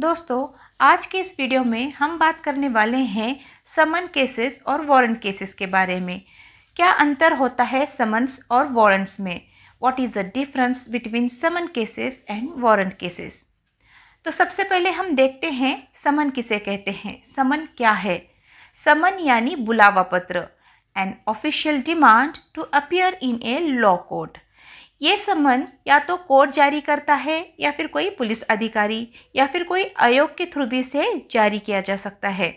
दोस्तों, आज के इस वीडियो में हम बात करने वाले हैं समन केसेस और वारंट केसेस के बारे में। क्या अंतर होता है समन्स और वारंट्स में? What is the difference between summon cases and warrant cases? तो सबसे पहले हम देखते हैं समन किसे कहते हैं। समन क्या है? समन यानी बुलावा पत्र, an official demand to appear in a law court. ये समन या तो कोर्ट जारी करता है या फिर कोई पुलिस अधिकारी या फिर कोई आयोग के थ्रू भी से जारी किया जा सकता है।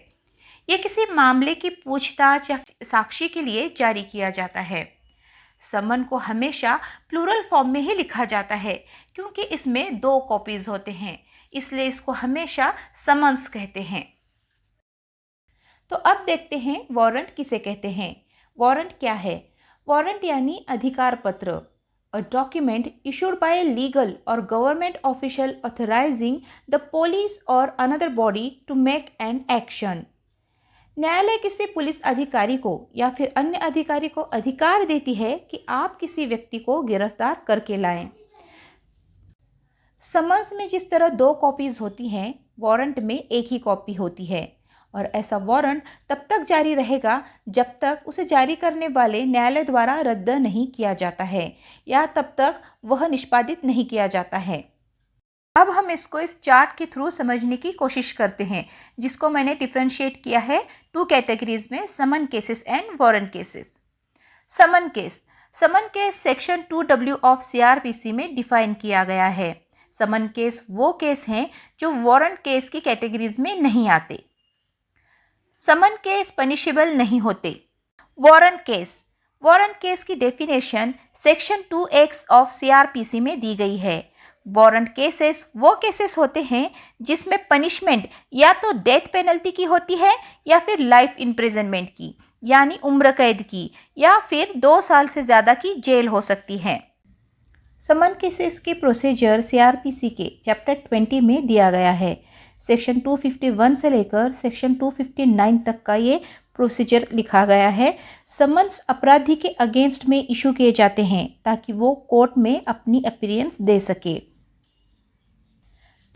ये किसी मामले की पूछताछ या साक्षी के लिए जारी किया जाता है। समन को हमेशा प्लूरल फॉर्म में ही लिखा जाता है क्योंकि इसमें 2 कॉपीज होते हैं, इसलिए इसको हमेशा समन्स कहते हैं। तो अब देखते हैं वारंट किसे कहते हैं। वारंट क्या है? वारंट यानी अधिकार पत्र, a document issued by a legal or government official authorizing the police or another body to make an action. न्यायालय किसी पुलिस अधिकारी को या फिर अन्य अधिकारी को अधिकार देती है कि आप किसी व्यक्ति को गिरफ्तार करके लाएं। समन्स में जिस तरह 2 कॉपीज होती हैं, वारंट में एक ही कॉपी होती है और ऐसा वारंट तब तक जारी रहेगा जब तक उसे जारी करने वाले न्यायालय द्वारा रद्द नहीं किया जाता है या तब तक वह निष्पादित नहीं किया जाता है। अब हम इसको इस चार्ट के थ्रू समझने की कोशिश करते हैं, जिसको मैंने डिफरेंशिएट किया है 2 कैटेगरीज में, summon cases and warrant cases. Summon case section 2W of CRPC में डिफाइन किया गया है। समन केस वो केस हैं जो वारंट केस की कैटेगरीज में नहीं आते। समन केस पनिशेबल नहीं होते। वारंट केस की definition section 2X of CRPC में दी गई है। वारंट केसेस वो केसेस होते हैं जिसमें पनिशमेंट या तो डेथ पेनल्टी की होती है या फिर लाइफ इम्प्रिजनमेंट की, यानी उम्र कैद की, या फिर 2 साल से ज़्यादा की जेल हो सकती है। समन केसेस के प्रोसीजर CRPC के चैप्टर 20 में दिया गया है। सेक्शन 251 से लेकर सेक्शन 259 तक का ये प्रोसीजर लिखा गया है। समन्स अपराधी के अगेंस्ट में इशू किए जाते हैं ताकि वो कोर्ट में अपनी अपीयरेंस दे सके।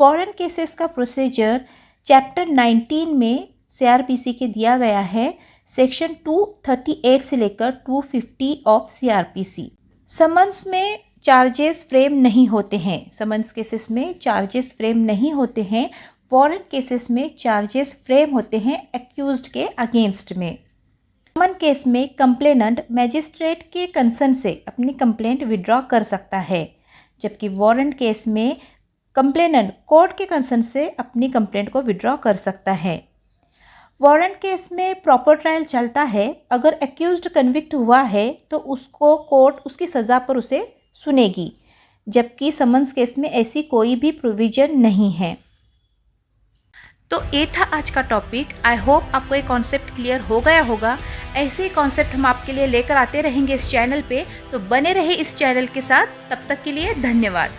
वारंट केसेस का प्रोसीजर चैप्टर 19 में CRPC के दिया गया है, सेक्शन 238 से लेकर 250 ऑफ CRPC। समन्स में चार्जेस फ्रेम नहीं होते हैं। समन्स केसेस में चार्जेस फ्रेम नहीं होते हैं। वारंट केसेस में चार्जेस फ्रेम होते हैं एक्यूज्ड के अगेंस्ट में। समन केस में कंप्लेनेंट मैजिस्ट्रेट के कंसर्न से अपनी कंप्लेंट विड्रॉ कर सकता है, जबकि वारंट केस में कंप्लेनेंट कोर्ट के कंसर्न से अपनी कंप्लेंट को विड्रॉ कर सकता है। वारंट केस में प्रॉपर ट्रायल चलता है। अगर एक्यूज्ड कन्विक्ट हुआ है तो उसको कोर्ट उसकी सज़ा पर उसे सुनेगी, जबकि समन्स केस में ऐसी कोई भी प्रोविजन नहीं है। तो ये था आज का टॉपिक। आई होप आपको ये कॉन्सेप्ट क्लियर हो गया होगा। ऐसे ही कॉन्सेप्ट हम आपके लिए लेकर आते रहेंगे इस चैनल पे, तो बने रहे इस चैनल के साथ। तब तक के लिए धन्यवाद।